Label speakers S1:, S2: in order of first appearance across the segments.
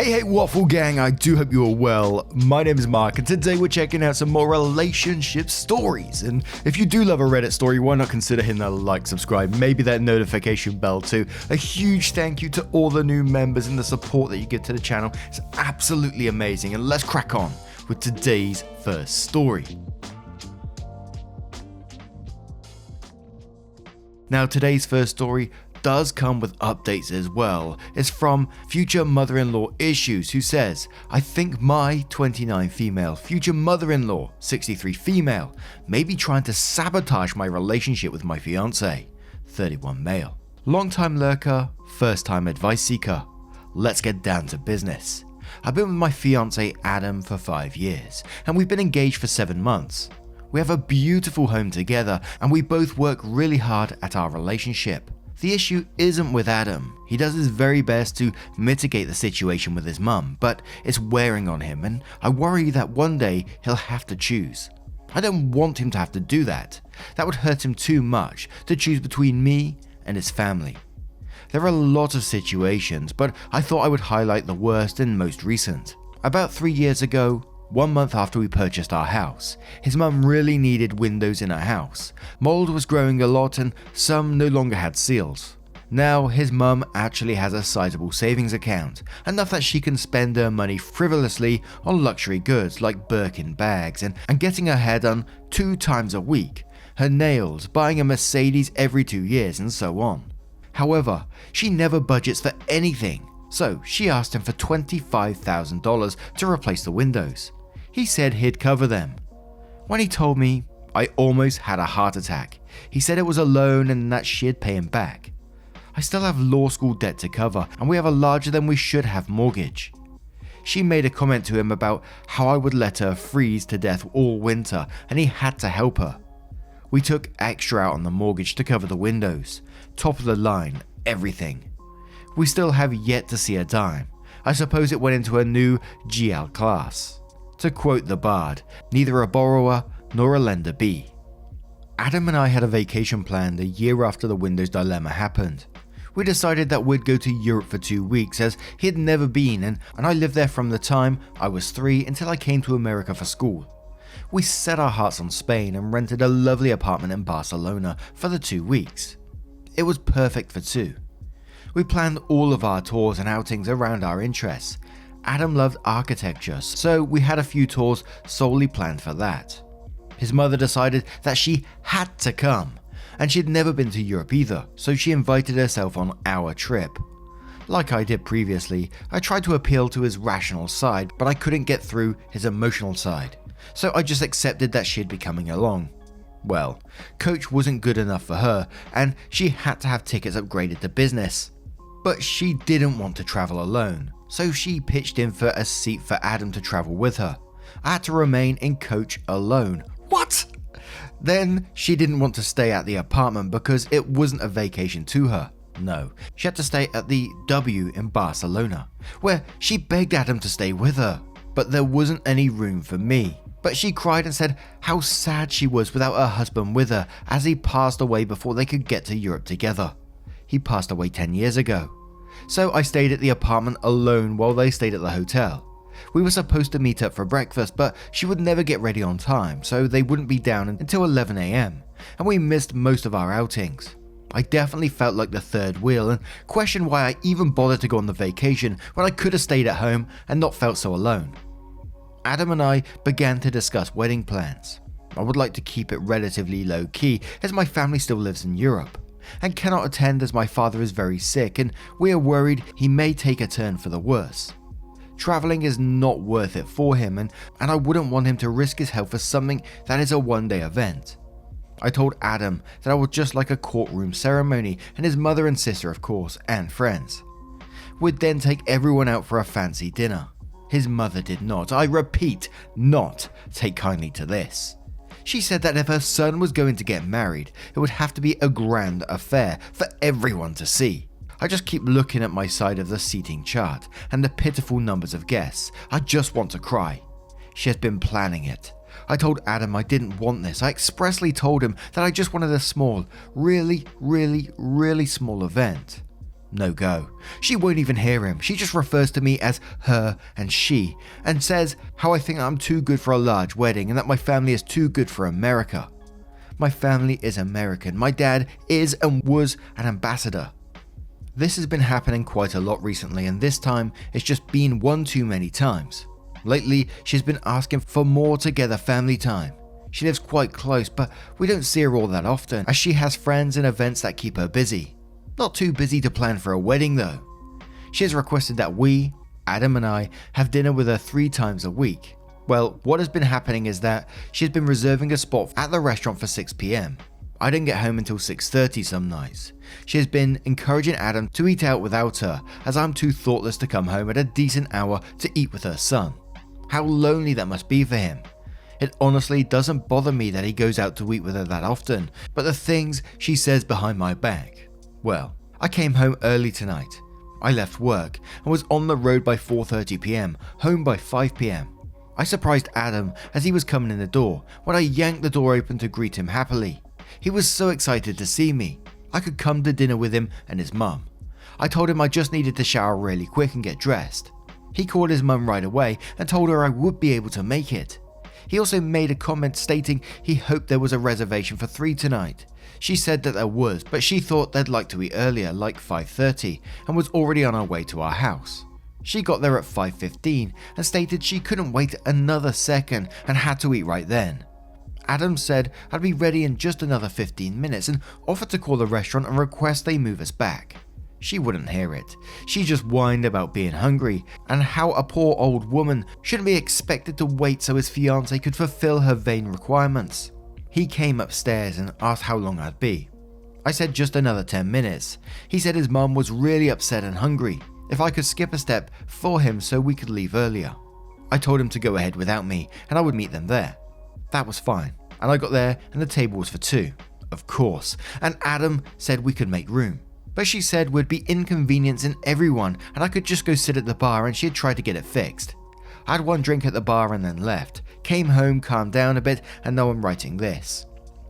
S1: Hey Waffle Gang, I do hope you are well. My name is Mark and today we're checking out some more relationship stories. And if you do love a Reddit story, why not consider hitting that like, subscribe, maybe that notification bell too. A huge thank you to all the new members and the support that you give to the channel. It's absolutely amazing, and let's crack on with today's first story. Now today's first story does come with updates as well. It's from future mother-in-law issues, who says, I think my 29 female future mother-in-law 63 female may be trying to sabotage my relationship with my fiance 31 male. Long-time lurker, first-time advice seeker. Let's get down to business. I've been with my fiance Adam for 5 years and we've been engaged for 7 months. We have a beautiful home together and we both work really hard at our relationship. The issue isn't with Adam. He does his very best to mitigate the situation with his mum, but it's wearing on him and I worry that one day he'll have to choose. I don't want him to have to do that. That would hurt him too much to choose between me and his family. There are a lot of situations, but I thought I would highlight the worst and most recent. About 3 years ago, 1 month after we purchased our house, his mum really needed windows in her house. Mold was growing a lot and some no longer had seals. Now his mum actually has a sizable savings account, enough that she can spend her money frivolously on luxury goods like Birkin bags and getting her hair done 2 times a week, her nails, buying a Mercedes every 2 years and so on. However, she never budgets for anything, so she asked him for $25,000 to replace the windows. He said he'd cover them. When he told me, I almost had a heart attack. He said it was a loan and that she'd pay him back. I still have law school debt to cover and we have a larger than we should have mortgage. She made a comment to him about how I would let her freeze to death all winter and he had to help her. We took extra out on the mortgage to cover the windows, top of the line, everything. We still have yet to see a dime. I suppose it went into a new GL class. To quote the bard, neither a borrower nor a lender be. Adam and I had a vacation planned a year after the windows dilemma happened. We decided that we'd go to Europe for 2 weeks as he had never been and I lived there from the time I was 3 until I came to America for school. We set our hearts on Spain and rented a lovely apartment in Barcelona for the 2 weeks. It was perfect for 2. We planned all of our tours and outings around our interests. Adam loved architecture, so we had a few tours solely planned for that. His mother decided that she had to come, and she'd never been to Europe either, so she invited herself on our trip. Like I did previously, I tried to appeal to his rational side, but I couldn't get through his emotional side, so I just accepted that she'd be coming along. Well, coach wasn't good enough for her, and she had to have tickets upgraded to business. But she didn't want to travel alone, so she pitched in for a seat for Adam to travel with her. I had to remain in coach alone. What? Then she didn't want to stay at the apartment because it wasn't a vacation to her. No, she had to stay at the W in Barcelona, where she begged Adam to stay with her, but there wasn't any room for me. But she cried and said how sad she was without her husband with her as he passed away before they could get to Europe together. He passed away 10 years ago. So I stayed at the apartment alone while they stayed at the hotel. We were supposed to meet up for breakfast, but she would never get ready on time, so they wouldn't be down until 11 AM, and we missed most of our outings. I definitely felt like the third wheel and questioned why I even bothered to go on the vacation when I could have stayed at home and not felt so alone. Adam and I began to discuss wedding plans. I would like to keep it relatively low key as my family still lives in Europe and cannot attend as my father is very sick and we are worried he may take a turn for the worse. Traveling is not worth it for him and I wouldn't want him to risk his health for something that is a one-day event. I told Adam that I would just like a courtroom ceremony and his mother and sister of course and friends. We'd then take everyone out for a fancy dinner. His mother did not, I repeat, not take kindly to this. She said that if her son was going to get married, it would have to be a grand affair for everyone to see. I just keep looking at my side of the seating chart and the pitiful numbers of guests. I just want to cry. She has been planning it. I told Adam I didn't want this. I expressly told him that I just wanted a small, really small event. no go. She won't even hear him. She just refers to me as her and she, and says how I think I'm too good for a large wedding and that my family is too good for America. My family is American. My dad is and was an ambassador. This has been happening quite a lot recently, and this time it's just been one too many times. Lately, she's been asking for more together family time. She lives quite close, but we don't see her all that often, as she has friends and events that keep her busy. Not too busy to plan for a wedding though. She has requested that we, Adam and I, have dinner with her 3 times a week. Well, what has been happening is that she's been reserving a spot at the restaurant for 6 p.m. I don't get home until 6:30 some nights. She has been encouraging Adam to eat out without her, as I'm too thoughtless to come home at a decent hour to eat with her son. How lonely that must be for him. It honestly doesn't bother me that he goes out to eat with her that often, but the things she says behind my back. Well, I came home early tonight. I left work and was on the road by 4:30 p.m, home by 5 p.m. I surprised Adam as he was coming in the door when I yanked the door open to greet him happily. He was so excited to see me. I could come to dinner with him and his mum. I told him I just needed to shower really quick and get dressed. He called his mum right away and told her I would be able to make it. He also made a comment stating he hoped there was a reservation for 3 tonight. She said that there was, but she thought they'd like to eat earlier, like 5:30, and was already on her way to our house. She got there at 5:15 and stated she couldn't wait another second and had to eat right then. Adam said I'd be ready in just another 15 minutes and offered to call the restaurant and request they move us back. She wouldn't hear it. She just whined about being hungry and how a poor old woman shouldn't be expected to wait so his fiance could fulfill her vain requirements. He came upstairs and asked how long I'd be. I said just another 10 minutes. He said his mum was really upset and hungry, if I could skip a step for him so we could leave earlier. I told him to go ahead without me and I would meet them there. That was fine, and I got there and the table was for 2, of course, and Adam said we could make room. But she said we'd be inconveniencing everyone and I could just go sit at the bar, and she had tried to get it fixed. I had 1 drink at the bar and then left, came home, calmed down a bit, and now I'm writing this.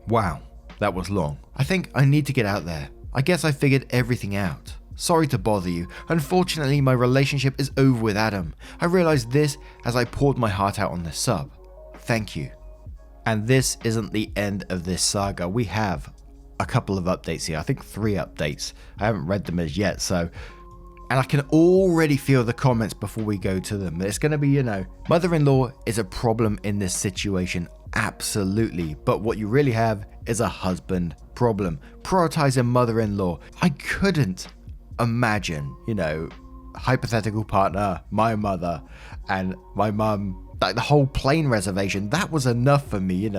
S1: Wow, that was long. I think I need to get out there. I guess I figured everything out. Sorry to bother you. Unfortunately, my relationship is over with Adam. I realized this as I poured my heart out on this sub. Thank you. And this isn't the end of this saga. We have a couple of updates here. I think 3 updates. I haven't read them as yet, so... And I can already feel the comments before we go to them. It's going to be, mother-in-law is a problem in this situation. Absolutely. But what you really have is a husband problem. Prioritizing mother-in-law. I couldn't imagine, hypothetical partner, my mother, and my mum. Like the whole plane reservation, that was enough for me,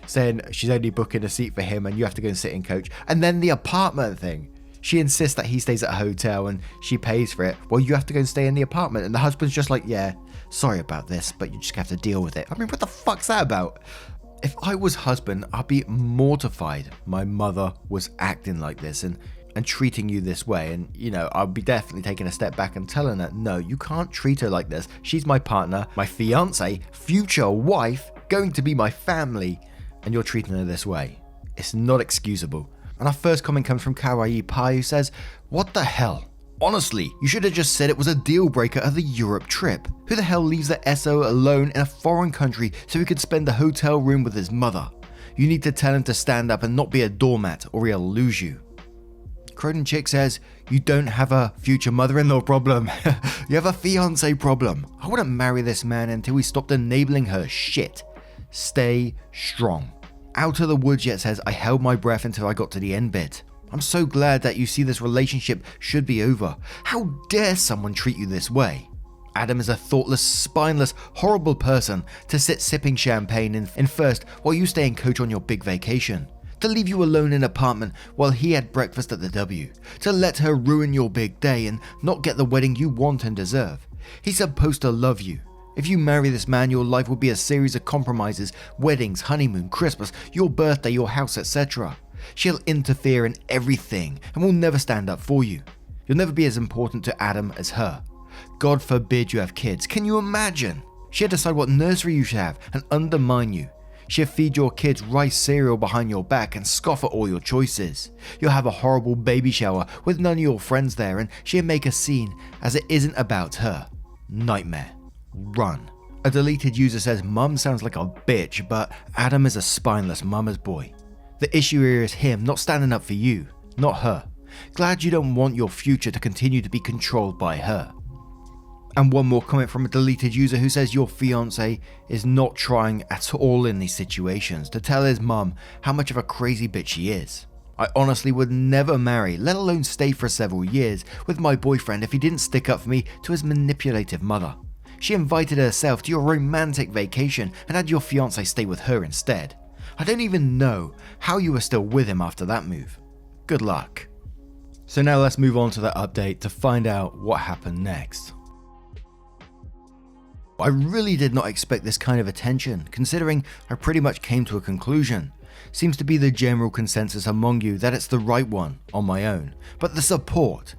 S1: saying she's only booking a seat for him and you have to go and sit in coach. And then the apartment thing. She insists that he stays at a hotel and she pays for it. Well, you have to go and stay in the apartment. And the husband's just like, yeah, sorry about this, but you just have to deal with it. I mean, what the fuck's that about? If I was husband, I'd be mortified my mother was acting like this and treating you this way. And, I'll be definitely taking a step back and telling her, no, you can't treat her like this. She's my partner, my fiance, future wife, going to be my family, and you're treating her this way. It's not excusable. And our first comment comes from Kawaii Pai, who says, what the hell? Honestly, you should have just said it was a deal breaker of the Europe trip. Who the hell leaves the SO alone in a foreign country so he could spend the hotel room with his mother? You need to tell him to stand up and not be a doormat, or he'll lose you. Croydon Chick says, you don't have a future mother-in-law problem. You have a fiance problem. I wouldn't marry this man until he stopped enabling her shit. Stay strong. Out of the Woods Yet says, I held my breath until I got to the end bit. I'm so glad that you see this relationship should be over. How dare someone treat you this way? Adam is a thoughtless, spineless, horrible person to sit sipping champagne in first while you stay in coach on your big vacation. To leave you alone in an apartment while he had breakfast at the W. To let her ruin your big day and not get the wedding you want and deserve. He's supposed to love you. If you marry this man, your life will be a series of compromises, weddings, honeymoon, Christmas, your birthday, your house, etc. She'll interfere in everything and will never stand up for you. You'll never be as important to Adam as her. God forbid you have kids. Can you imagine? She'll decide what nursery you should have and undermine you. She'll feed your kids rice cereal behind your back and scoff at all your choices. You'll have a horrible baby shower with none of your friends there and she'll make a scene as it isn't about her. Nightmare. Run. A deleted user says mum sounds like a bitch, but Adam is a spineless mama's boy. The issue here is him not standing up for you, not her. Glad you don't want your future to continue to be controlled by her. And one more comment from a deleted user who says your fiance is not trying at all in these situations to tell his mum how much of a crazy bitch she is. I honestly would never marry, let alone stay for several years with my boyfriend if he didn't stick up for me to his manipulative mother. She invited herself to your romantic vacation and had your fiance stay with her instead. I don't even know how you were still with him after that move. Good luck. So now let's move on to the update to find out what happened next. I really did not expect this kind of attention, considering I pretty much came to a conclusion. Seems to be the general consensus among you that it's the right one on my own. But the support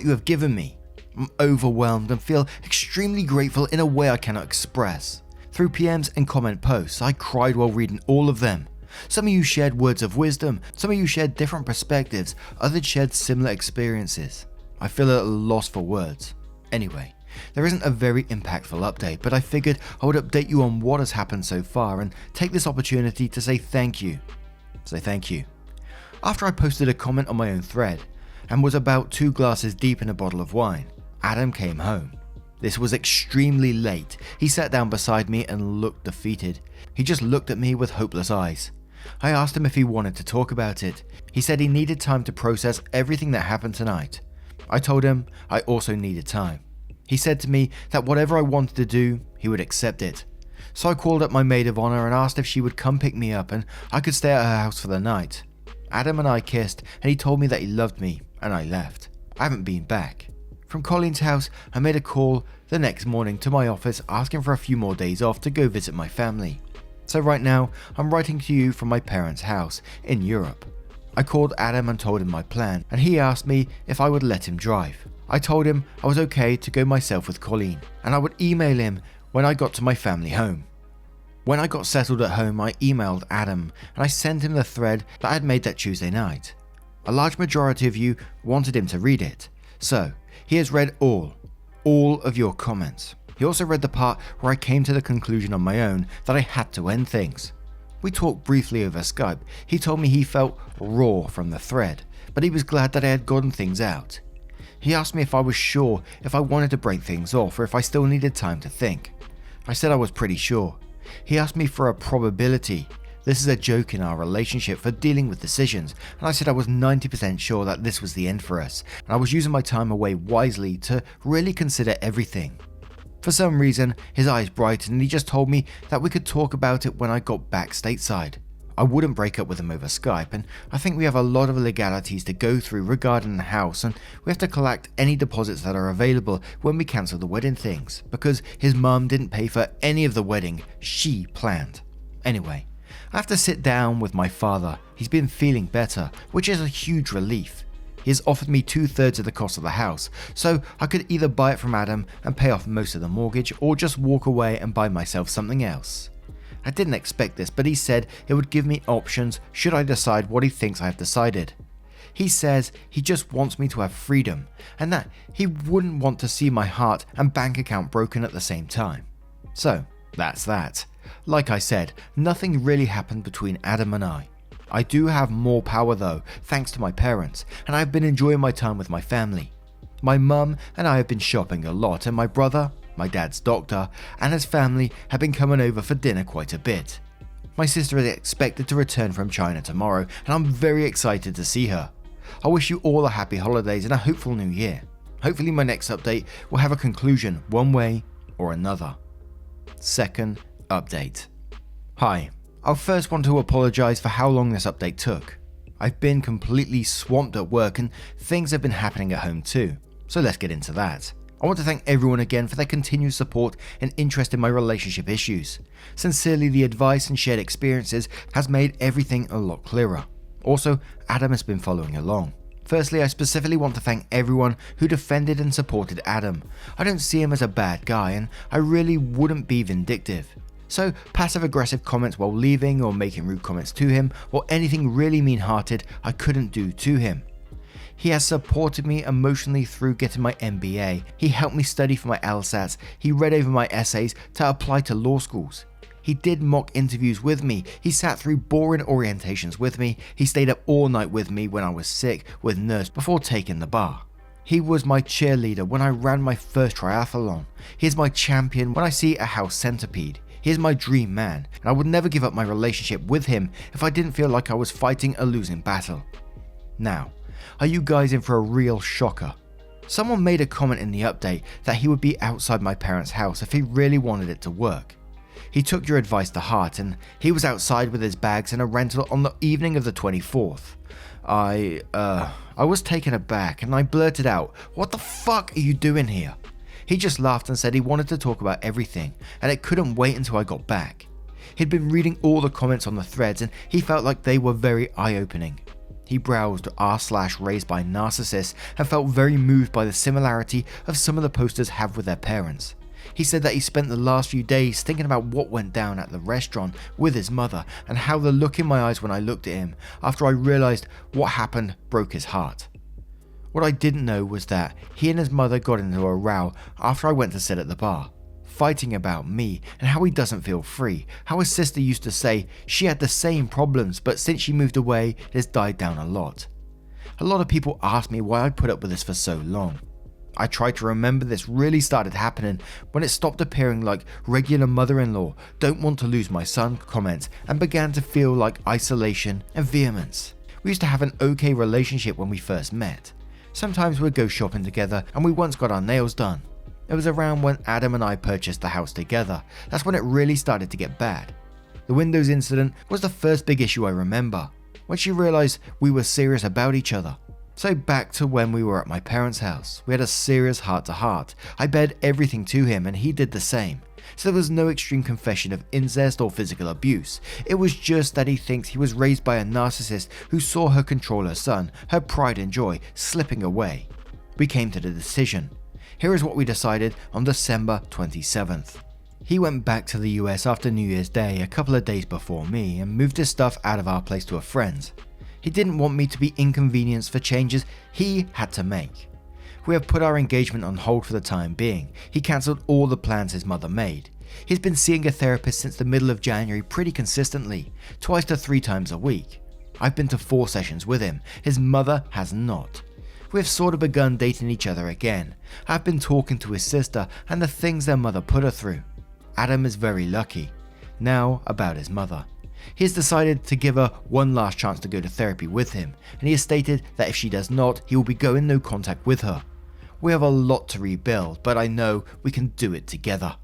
S1: you have given me, I'm overwhelmed and feel extremely grateful in a way I cannot express. Through PMs and comment posts, I cried while reading all of them. Some of you shared words of wisdom, some of you shared different perspectives, others shared similar experiences. I feel at a loss for words. Anyway, there isn't a very impactful update, but I figured I would update you on what has happened so far and take this opportunity to say thank you. After I posted a comment on my own thread and was about 2 glasses deep in a bottle of wine, Adam came home. This was extremely late. He sat down beside me and looked defeated. He just looked at me with hopeless eyes. I asked him if he wanted to talk about it. He said he needed time to process everything that happened tonight. I told him I also needed time. He said to me that whatever I wanted to do, he would accept it. So I called up my maid of honor and asked if she would come pick me up and I could stay at her house for the night. Adam and I kissed and he told me that he loved me and I left. I haven't been back. From Colleen's house, I made a call the next morning to my office asking for a few more days off to go visit my family. So right now, I'm writing to you from my parents' house in Europe. I called Adam and told him my plan, and he asked me if I would let him drive. I told him I was okay to go myself with Colleen, and I would email him when I got to my family home. When I got settled at home, I emailed Adam, and I sent him the thread that I had made that Tuesday night. A large majority of you wanted him to read it, so he has read all of your comments. He also read the part where I came to the conclusion on my own that I had to end things. We talked briefly over Skype. He told me he felt raw from the thread, but he was glad that I had gotten things out. He asked me if I was sure if I wanted to break things off or if I still needed time to think. I said I was pretty sure. He asked me for a probability. This is a joke in our relationship for dealing with decisions, and I said I was 90% sure that this was the end for us, and I was using my time away wisely to really consider everything. For some reason, his eyes brightened and he just told me that we could talk about it when I got back stateside. I wouldn't break up with him over Skype, and I think we have a lot of legalities to go through regarding the house, and we have to collect any deposits that are available when we cancel the wedding things, because his mum didn't pay for any of the wedding she planned. Anyway, I have to sit down with my father. He's been feeling better, which is a huge relief. He has offered me 2/3 of the cost of the house, so I could either buy it from Adam and pay off most of the mortgage, or just walk away and buy myself something else. I didn't expect this, but he said it would give me options should I decide what he thinks I have decided. He says he just wants me to have freedom, and that he wouldn't want to see my heart and bank account broken at the same time. So, that's that. Like I said, nothing really happened between Adam and I. I do have more power though, thanks to my parents, and I've been enjoying my time with my family. My mum and I have been shopping a lot, and my brother, my dad's doctor, and his family have been coming over for dinner quite a bit. My sister is expected to return from China tomorrow, and I'm very excited to see her. I wish you all a happy holidays and a hopeful new year. Hopefully my next update will have a conclusion one way or another. Second update. Hi. I first want to apologise for how long this update took. I've been completely swamped at work and things have been happening at home too, so let's get into that. I want to thank everyone again for their continued support and interest in my relationship issues. Sincerely, the advice and shared experiences has made everything a lot clearer. Also, Adam has been following along. Firstly, I specifically want to thank everyone who defended and supported Adam. I don't see him as a bad guy and I really wouldn't be vindictive. So passive aggressive comments while leaving, or making rude comments to him, or anything really mean-hearted I couldn't do to him. He has supported me emotionally through getting my MBA. He helped me study for my LSATs. He read over my essays to apply to law schools. He did mock interviews with me. He sat through boring orientations with me. He stayed up all night with me when I was sick with nurse before taking the bar. He was my cheerleader when I ran my first triathlon. He is my champion when I see a house centipede. He is my dream man, and I would never give up my relationship with him if I didn't feel like I was fighting a losing battle. Now, are you guys in for a real shocker? Someone made a comment in the update that he would be outside my parents' house if he really wanted it to work. He took your advice to heart, and he was outside with his bags in a rental on the evening of the 24th. I was taken aback, and I blurted out, "What the fuck are you doing here?" He just laughed and said he wanted to talk about everything, and it couldn't wait until I got back. He'd been reading all the comments on the threads, and he felt like they were very eye-opening. He browsed r/raised by narcissists and felt very moved by the similarity of some of the posters have with their parents. He said that he spent the last few days thinking about what went down at the restaurant with his mother, and how the look in my eyes when I looked at him after I realized what happened broke his heart. What I didn't know was that he and his mother got into a row after I went to sit at the bar, fighting about me and how he doesn't feel free, how his sister used to say she had the same problems, but since she moved away it has died down a lot. A lot of people asked me why I put up with this for so long. I tried to remember this really started happening when it stopped appearing like regular mother-in-law, don't want to lose my son comments, and began to feel like isolation and vehemence. We used to have an okay relationship when we first met. Sometimes we'd go shopping together, and we once got our nails done. It was around when Adam and I purchased the house together. That's when it really started to get bad. The windows incident was the first big issue I remember, when she realized we were serious about each other. So back to when we were at my parents' house, we had a serious heart-to-heart. I bared everything to him and he did the same. So there was no extreme confession of incest or physical abuse. It was just that he thinks he was raised by a narcissist who saw her control her son, her pride and joy, slipping away. We came to the decision. Here is what we decided on December 27th. He went back to the US after New Year's Day a couple of days before me and moved his stuff out of our place to a friend's. He didn't want me to be inconvenienced for changes he had to make. We have put our engagement on hold for the time being. He cancelled all the plans his mother made. He's been seeing a therapist since the middle of January pretty consistently, 2 to 3 times a week. I've been to 4 sessions with him, his mother has not. We have sort of begun dating each other again. I've been talking to his sister and the things their mother put her through. Adam is very lucky. Now about his mother. He has decided to give her one last chance to go to therapy with him, and he has stated that if she does not, he will be going no contact with her. We have a lot to rebuild, but I know we can do it together.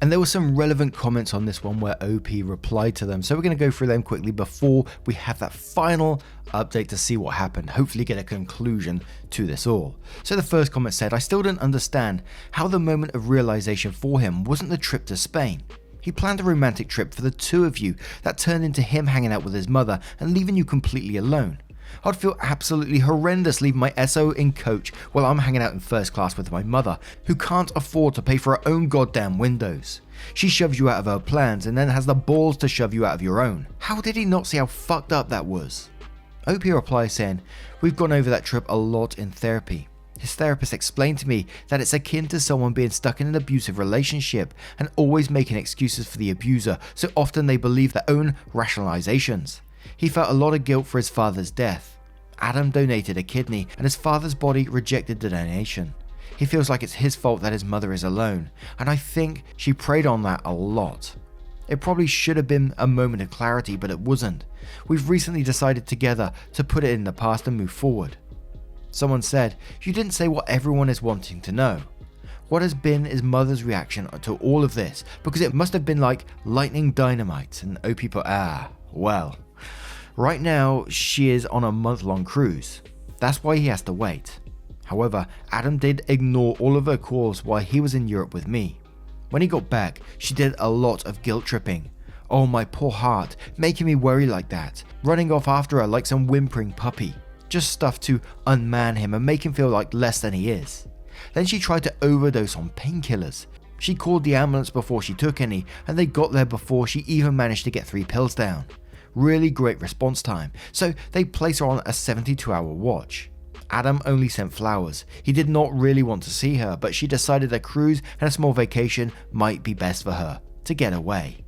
S1: And there were some relevant comments on this one where OP replied to them, so we're going to go through them quickly before we have that final update to see what happened, hopefully get a conclusion to this all. So the first comment said, "I still don't understand how the moment of realization for him wasn't the trip to Spain. He planned a romantic trip for the 2 of you that turned into him hanging out with his mother and leaving you completely alone. I'd feel absolutely horrendous leaving my SO in coach while I'm hanging out in first class with my mother, who can't afford to pay for her own goddamn windows. She shoves you out of her plans and then has the balls to shove you out of your own. How did he not see how fucked up that was?" OP replies saying, "We've gone over that trip a lot in therapy. His therapist explained to me that it's akin to someone being stuck in an abusive relationship and always making excuses for the abuser, so often they believe their own rationalizations. He felt a lot of guilt for his father's death. Adam donated a kidney and his father's body rejected the donation. He feels like it's his fault that his mother is alone, and I think she preyed on that a lot. It probably should have been a moment of clarity, but it wasn't. We've recently decided together to put it in the past and move forward." Someone said, "You didn't say what everyone is wanting to know. What has been his mother's reaction to all of this? Because it must have been like lightning dynamite." And OP put, well, right now she is on a month-long cruise. That's why he has to wait. However, Adam did ignore all of her calls while he was in Europe with me. When he got back, she did a lot of guilt tripping. Oh, my poor heart, making me worry like that, running off after her like some whimpering puppy. Just stuff to unman him and make him feel like less than he is. Then she tried to overdose on painkillers. She called the ambulance before she took any, and they got there before she even managed to get 3 pills down. Really great response time, so they placed her on a 72-hour watch. Adam only sent flowers. He did not really want to see her, but she decided a cruise and a small vacation might be best for her to get away.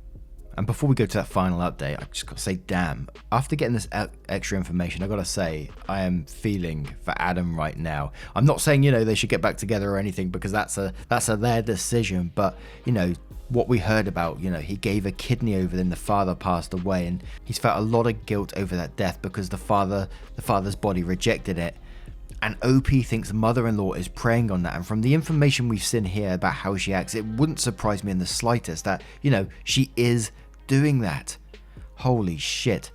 S1: And before we go to that final update, I just got to say, damn, after getting this extra information, I got to say, I am feeling for Adam right now. I'm not saying, they should get back together or anything, because that's their decision. But, what we heard about, he gave a kidney over, then the father passed away, and he's felt a lot of guilt over that death because the father's body rejected it. And OP thinks the mother-in-law is preying on that. And from the information we've seen here about how she acts, it wouldn't surprise me in the slightest that, she is doing that. Holy shit.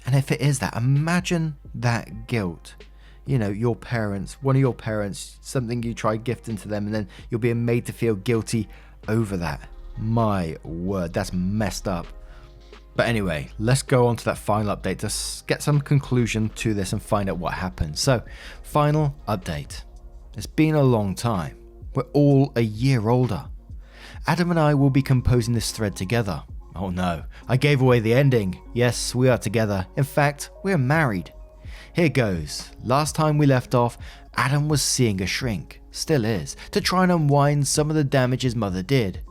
S1: And if it is that, imagine that guilt. Your parents, one of your parents, something you try gifting to them, and then you're being made to feel guilty over that. My word, that's messed up. But anyway, let's go on to that final update to get some conclusion to this and find out what happened. So, final update. It's been a long time. We're all a year older. Adam and I will be composing this thread together. Oh no, I gave away the ending. Yes, we are together. In fact, we're married. Here goes. Last time we left off, Adam was seeing a shrink, still is, to try and unwind some of the damage his mother did.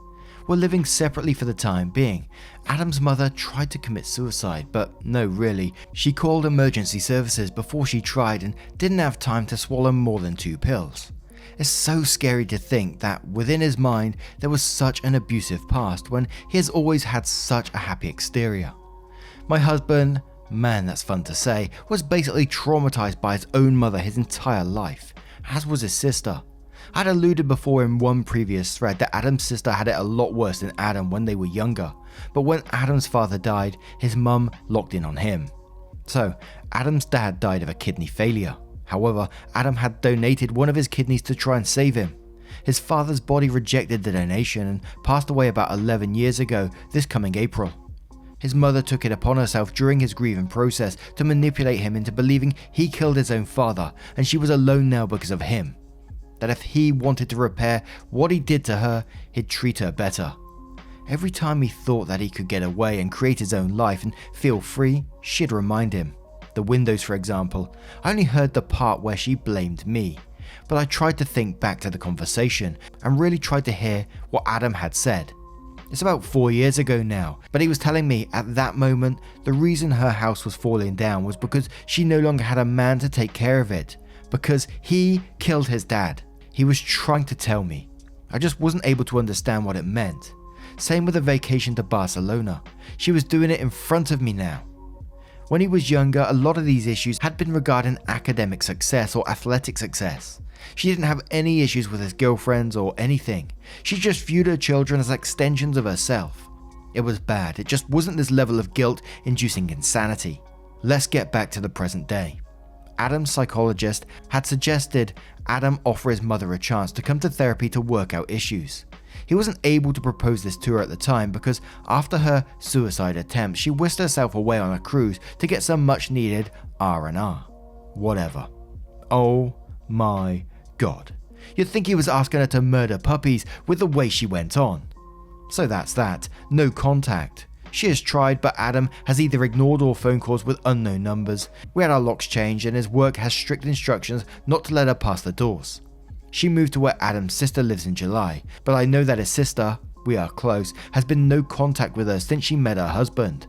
S1: We're living separately for the time being. Adam's mother tried to commit suicide, but no, really. She called emergency services before she tried and didn't have time to swallow more than 2 pills. It's so scary to think that within his mind there was such an abusive past when he has always had such a happy exterior. My husband, man that's fun to say, was basically traumatized by his own mother his entire life, as was his sister. I'd alluded before in one previous thread that Adam's sister had it a lot worse than Adam when they were younger, but when Adam's father died, his mum locked in on him. So, Adam's dad died of a kidney failure. However, Adam had donated one of his kidneys to try and save him. His father's body rejected the donation and passed away about 11 years ago this coming April. His mother took it upon herself during his grieving process to manipulate him into believing he killed his own father and she was alone now because of him. That if he wanted to repair what he did to her, he'd treat her better. Every time he thought that he could get away and create his own life and feel free, she'd remind him. The windows, for example. I only heard the part where she blamed me, but I tried to think back to the conversation and really tried to hear what Adam had said. It's about 4 years ago now, but he was telling me at that moment the reason her house was falling down was because she no longer had a man to take care of it, because he killed his dad. He was trying to tell me. I just wasn't able to understand what it meant. Same with a vacation to Barcelona. She was doing it in front of me now. When he was younger, a lot of these issues had been regarding academic success or athletic success. She didn't have any issues with his girlfriends or anything. She just viewed her children as extensions of herself. It was bad. It just wasn't this level of guilt-inducing insanity. Let's get back to the present day. Adam's psychologist had suggested Adam offer his mother a chance to come to therapy to work out issues. He wasn't able to propose this to her at the time because after her suicide attempt, she whisked herself away on a cruise to get some much needed R&R. Whatever. Oh my god. You'd think he was asking her to murder puppies with the way she went on. So that's that. No contact. She has tried, but Adam has either ignored all phone calls with unknown numbers. We had our locks changed and his work has strict instructions not to let her pass the doors. She moved to where Adam's sister lives in July, but I know that his sister, we are close, has been no contact with her since she met her husband.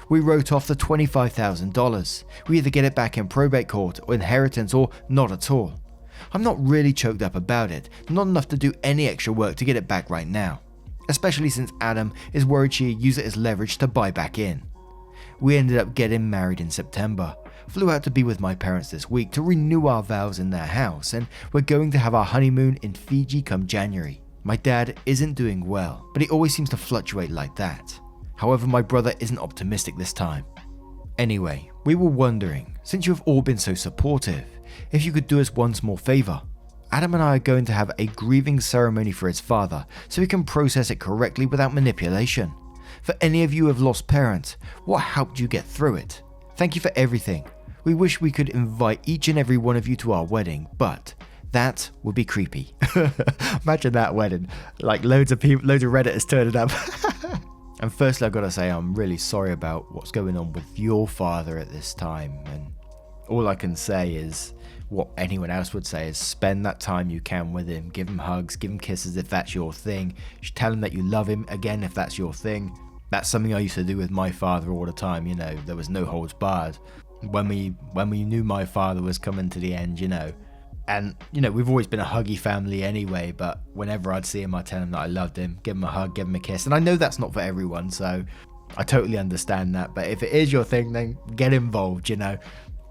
S1: We wrote off the $25,000. We either get it back in probate court or inheritance or not at all. I'm not really choked up about it, not enough to do any extra work to get it back right now. Especially since Adam is worried she'd use it as leverage to buy back in. We ended up getting married in September, flew out to be with my parents this week to renew our vows in their house, and we're going to have our honeymoon in Fiji come January. My dad isn't doing well, but he always seems to fluctuate like that. However, my brother isn't optimistic this time. Anyway, we were wondering, since you have all been so supportive, if you could do us one small favor. Adam and I are going to have a grieving ceremony for his father so he can process it correctly without manipulation. For any of you who have lost parents, what helped you get through it? Thank you for everything. We wish we could invite each and every one of you to our wedding, but That would be creepy. Imagine that wedding. Like loads of people, loads of Redditors turning up. And firstly, I've got to say I'm really sorry about what's going on with your father at this time. And all I can say is what anyone else would say is spend that time you can with him. Give him hugs, give him kisses if that's your thing. You should tell him that you love him again if that's your thing. That's something I used to do with my father all the time, you know. There was no holds barred. When we knew my father was coming to the end, you know. And, you know, we've always been a huggy family anyway, but whenever I'd see him, I'd tell him that I loved him, give him a hug, give him a kiss. And I know that's not for everyone, so I totally understand that. But if it is your thing, then get involved, you know.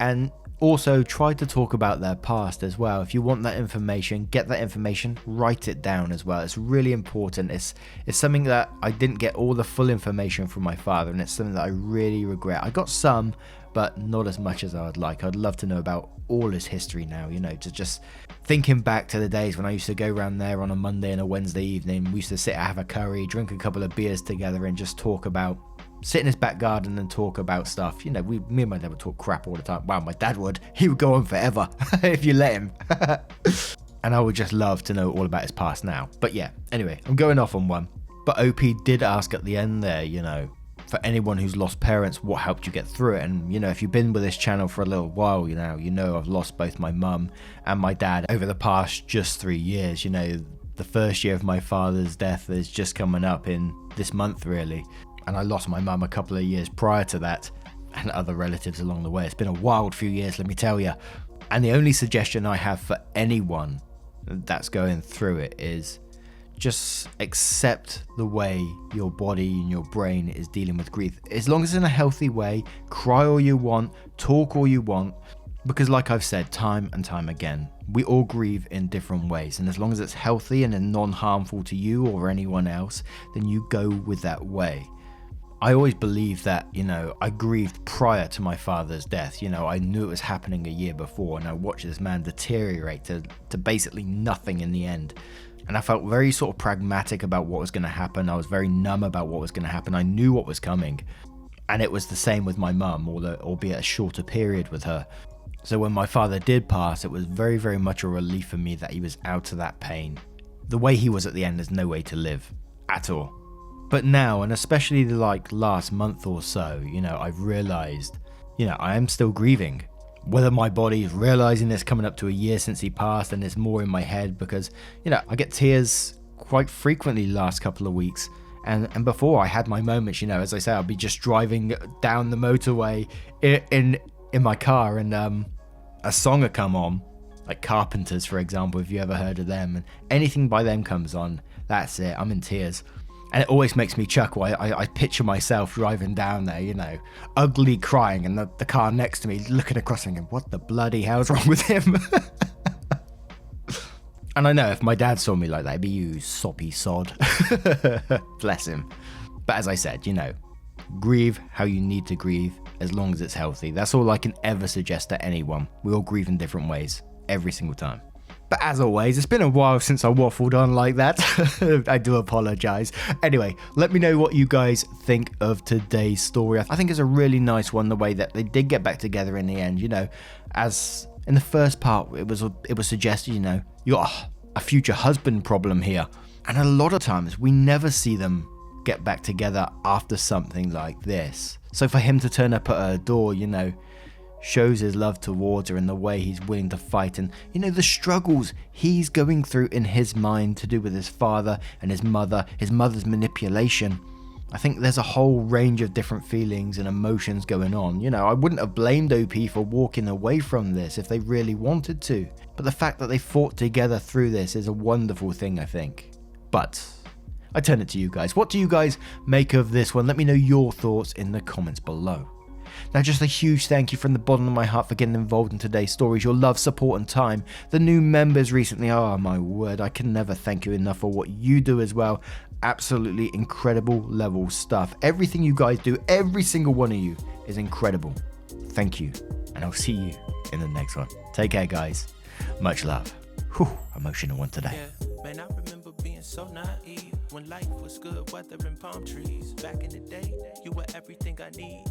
S1: And also try to talk about their past as well. If you want that information, get that information, write it down as well. It's really important. It's something that I didn't get all the full information from my father, and it's something that I really regret. I got some, but not as much as I would like. I'd love to know about all his history now, you know, to just thinking back to the days when I used to go around there on a Monday and a Wednesday evening. We used to sit, have a curry, drink a couple of beers together and just talk about, sit in his back garden and talk about stuff. You know, me and my dad would talk crap all the time. Wow, my dad would. He would go on forever if you let him. And I would just love to know all about his past now. But yeah, anyway, I'm going off on one. But OP did ask at the end there, you know, for anyone who's lost parents, what helped you get through it? And, you know, if you've been with this channel for a little while, you know I've lost both my mum and my dad over the past just 3 years. You know, the first year of my father's death is just coming up in this month, really. And I lost my mum a couple of years prior to that, and other relatives along the way. It's been a wild few years, let me tell you. And the only suggestion I have for anyone that's going through it is just accept the way your body and your brain is dealing with grief. As long as it's in a healthy way, cry all you want, talk all you want, because like I've said time and time again, we all grieve in different ways, and as long as it's healthy and non-harmful to you or anyone else, then you go with that way. I always believed that, you know, I grieved prior to my father's death. You know, I knew it was happening a year before, and I watched this man deteriorate to basically nothing in the end. And I felt very sort of pragmatic about what was going to happen. I was very numb about what was going to happen. I knew what was coming. And it was the same with my mum, albeit a shorter period with her. So when my father did pass, it was very, very much a relief for me that he was out of that pain. The way he was at the end, there's no way to live at all. But now, and especially the last month or so, you know, I've realized, you know, I am still grieving. Whether my body is realizing it's coming up to a year since he passed and it's more in my head because, you know, I get tears quite frequently the last couple of weeks. And before I had my moments, you know, as I say, I'll be just driving down the motorway in my car and a song will come on, like Carpenters, for example, if you ever heard of them. And anything by them comes on, that's it, I'm in tears. And it always makes me chuckle. I picture myself driving down there, you know, ugly crying, and the car next to me looking across thinking, what the bloody hell's wrong with him? And I know if my dad saw me like that, he'd be, you soppy sod. Bless him. But as I said, you know, grieve how you need to grieve as long as it's healthy. That's all I can ever suggest to anyone. We all grieve in different ways, every single time. But as always, it's been a while since I waffled on like that. I do apologize. Anyway, let me know what you guys think of today's story. I think it's a really nice one, the way that they did get back together in the end. You know, as in the first part, it was suggested, you know, you got a future husband problem here. And a lot of times we never see them get back together after something like this. So for him to turn up at her door, you know, shows his love towards her and the way he's willing to fight, and, you know, the struggles he's going through in his mind to do with his father and his mother's manipulation. I think there's a whole range of different feelings and emotions going on. You know, I wouldn't have blamed OP for walking away from this if they really wanted to, but the fact that they fought together through this is a wonderful thing, I think. But I turn it to you guys. What do you guys make of this one? Let me know your thoughts in the comments below. Now, just a huge thank you from the bottom of my heart for getting involved in today's stories. Your love, support and time. The new members recently, oh my word, I can never thank you enough for what you do as well. Absolutely incredible level stuff. Everything you guys do, every single one of you, is incredible. Thank you, and I'll see you in the next one. Take care, guys. Much love. Whew, emotional one today.
S2: Yeah, man, I remember being so naive when life was good, weather and palm trees. Back in the day, you were everything I need.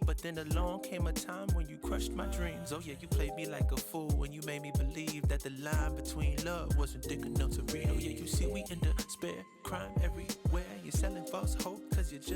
S2: But then along came a time when you crushed my dreams. Oh yeah, you played me like a fool and you made me believe that the line between love wasn't thick enough to read. Oh yeah, you see we in despair, crime everywhere. You're selling false hope cause you're just